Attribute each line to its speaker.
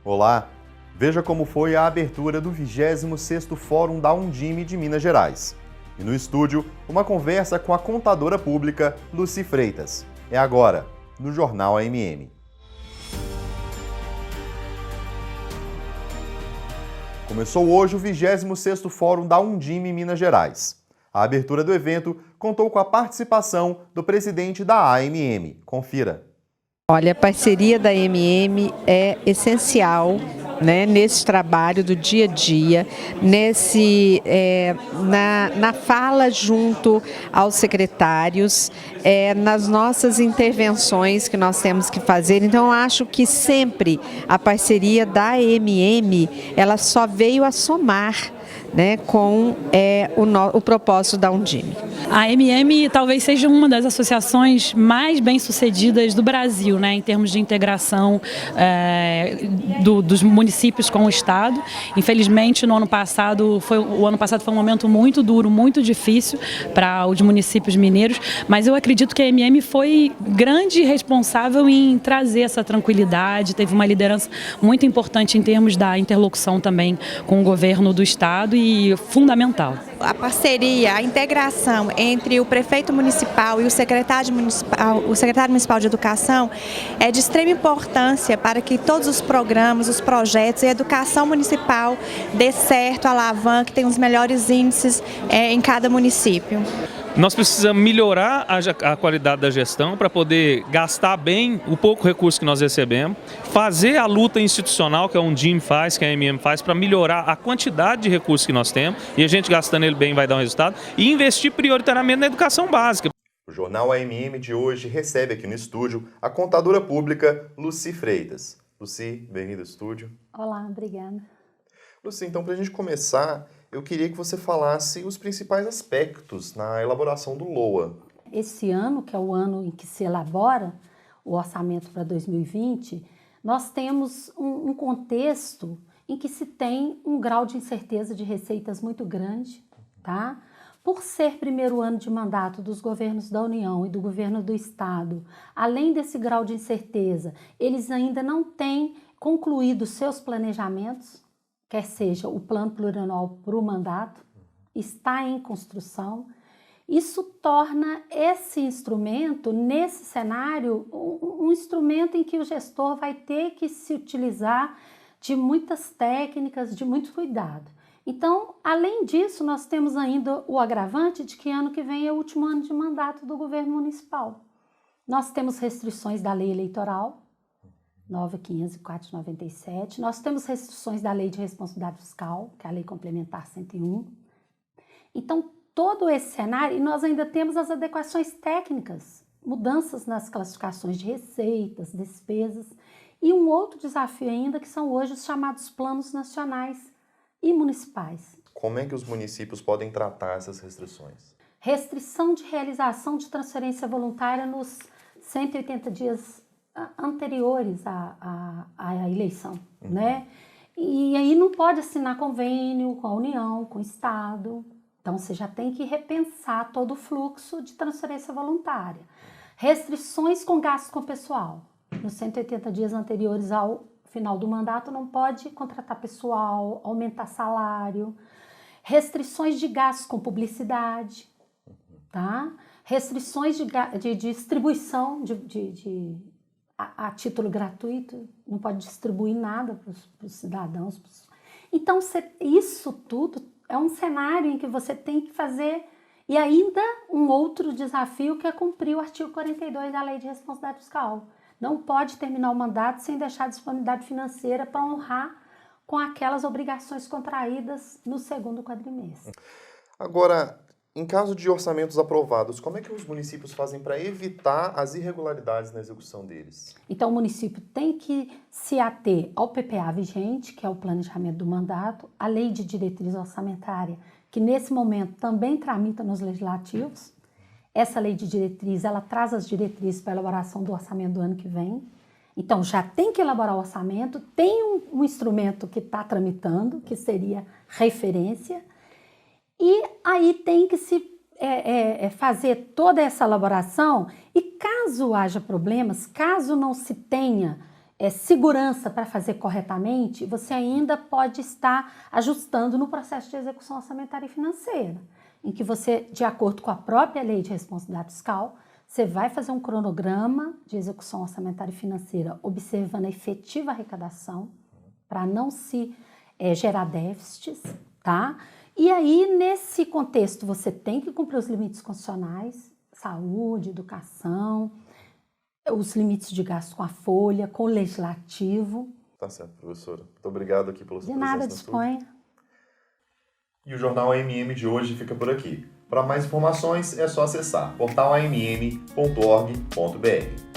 Speaker 1: Olá! Veja como foi a abertura do 26º Fórum da Undime de Minas Gerais. E no estúdio, uma conversa com a contadora pública Lucy Freitas. É agora, no Jornal AMM. Começou hoje o 26º Fórum da Undime Minas Gerais. A abertura do evento contou com a participação do presidente da AMM. Confira.
Speaker 2: Olha, a parceria da AMM é essencial, né, nesse trabalho do dia a dia, na fala junto aos secretários, nas nossas intervenções que nós temos que fazer. Então, eu acho que sempre a parceria da AMM, ela só veio a somar, né, com o propósito da Undime.
Speaker 3: A AMM talvez seja uma das associações mais bem-sucedidas do Brasil, né, em termos de integração dos municípios com o Estado. Infelizmente, o ano passado foi um momento muito duro, muito difícil para os municípios mineiros, mas eu acredito que a AMM foi grande responsável em trazer essa tranquilidade, teve uma liderança muito importante em termos da interlocução também com o governo do Estado e fundamental.
Speaker 4: A parceria, a integração entre o prefeito municipal e o secretário municipal de educação é de extrema importância para que todos os programas, os projetos e a educação municipal dê certo, alavanque, tenha os melhores índices em cada município.
Speaker 5: Nós precisamos melhorar a qualidade da gestão para poder gastar bem o pouco recurso que nós recebemos, fazer a luta institucional que a Undime faz, que a AMM faz, para melhorar a quantidade de recursos que nós temos, e a gente gastando ele bem vai dar um resultado, e investir prioritariamente na educação básica.
Speaker 1: O Jornal AMM de hoje recebe aqui no estúdio a contadora pública Lucy Freitas. Lucy, bem-vinda ao estúdio.
Speaker 6: Olá, obrigada.
Speaker 1: Lucy, então, para a gente começar, eu queria que você falasse os principais aspectos na elaboração do LOA.
Speaker 6: Esse ano, que é o ano em que se elabora o orçamento para 2020, nós temos um contexto em que se tem um grau de incerteza de receitas muito grande, tá? Por ser primeiro ano de mandato dos governos da União e do governo do Estado, além desse grau de incerteza, eles ainda não têm concluído seus planejamentos, quer seja o plano plurianual para o mandato, está em construção. Isso torna esse instrumento, nesse cenário, um instrumento em que o gestor vai ter que se utilizar de muitas técnicas, de muito cuidado. Então, além disso, nós temos ainda o agravante de que ano que vem é o último ano de mandato do governo municipal. Nós temos restrições da lei eleitoral, 9.504/97. Nós temos restrições da Lei de Responsabilidade Fiscal, que é a Lei Complementar 101. Então, todo esse cenário, e nós ainda temos as adequações técnicas, mudanças nas classificações de receitas, despesas, e um outro desafio ainda, que são hoje os chamados planos nacionais e municipais.
Speaker 1: Como é que os municípios podem tratar essas restrições?
Speaker 6: Restrição de realização de transferência voluntária nos 180 dias anteriores à eleição, né? E aí não pode assinar convênio com a União, com o Estado. Então, você já tem que repensar todo o fluxo de transferência voluntária. Restrições com gastos com pessoal. Nos 180 dias anteriores ao final do mandato, não pode contratar pessoal, aumentar salário. Restrições de gastos com publicidade, tá? Restrições de distribuição a título gratuito, não pode distribuir nada para os cidadãos. Então, isso tudo é um cenário em que você tem que fazer, e ainda um outro desafio que é cumprir o artigo 42 da Lei de Responsabilidade Fiscal. Não pode terminar o mandato sem deixar disponibilidade financeira para honrar com aquelas obrigações contraídas no segundo quadrimestre.
Speaker 1: Agora, em caso de orçamentos aprovados, como é que os municípios fazem para evitar as irregularidades na execução deles?
Speaker 6: Então, o município tem que se ater ao PPA vigente, que é o planejamento do mandato, a lei de diretriz orçamentária, que nesse momento também tramita nos legislativos. Essa lei de diretriz, ela traz as diretrizes para a elaboração do orçamento do ano que vem. Então, já tem que elaborar o orçamento, tem um instrumento que está tramitando, que seria referência, e aí tem que se fazer toda essa elaboração, e caso haja problemas, caso não se tenha segurança para fazer corretamente, você ainda pode estar ajustando no processo de execução orçamentária e financeira, em que você, de acordo com a própria lei de responsabilidade fiscal, você vai fazer um cronograma de execução orçamentária e financeira observando a efetiva arrecadação para não se gerar déficits, tá? E aí, nesse contexto, você tem que cumprir os limites constitucionais, saúde, educação, os limites de gasto com a folha, com o legislativo.
Speaker 1: Tá certo, professora. Muito obrigado aqui pela sua
Speaker 6: De nada, disponha.
Speaker 1: E o Jornal AMM de hoje fica por aqui. Para mais informações é só acessar portalamm.org.br.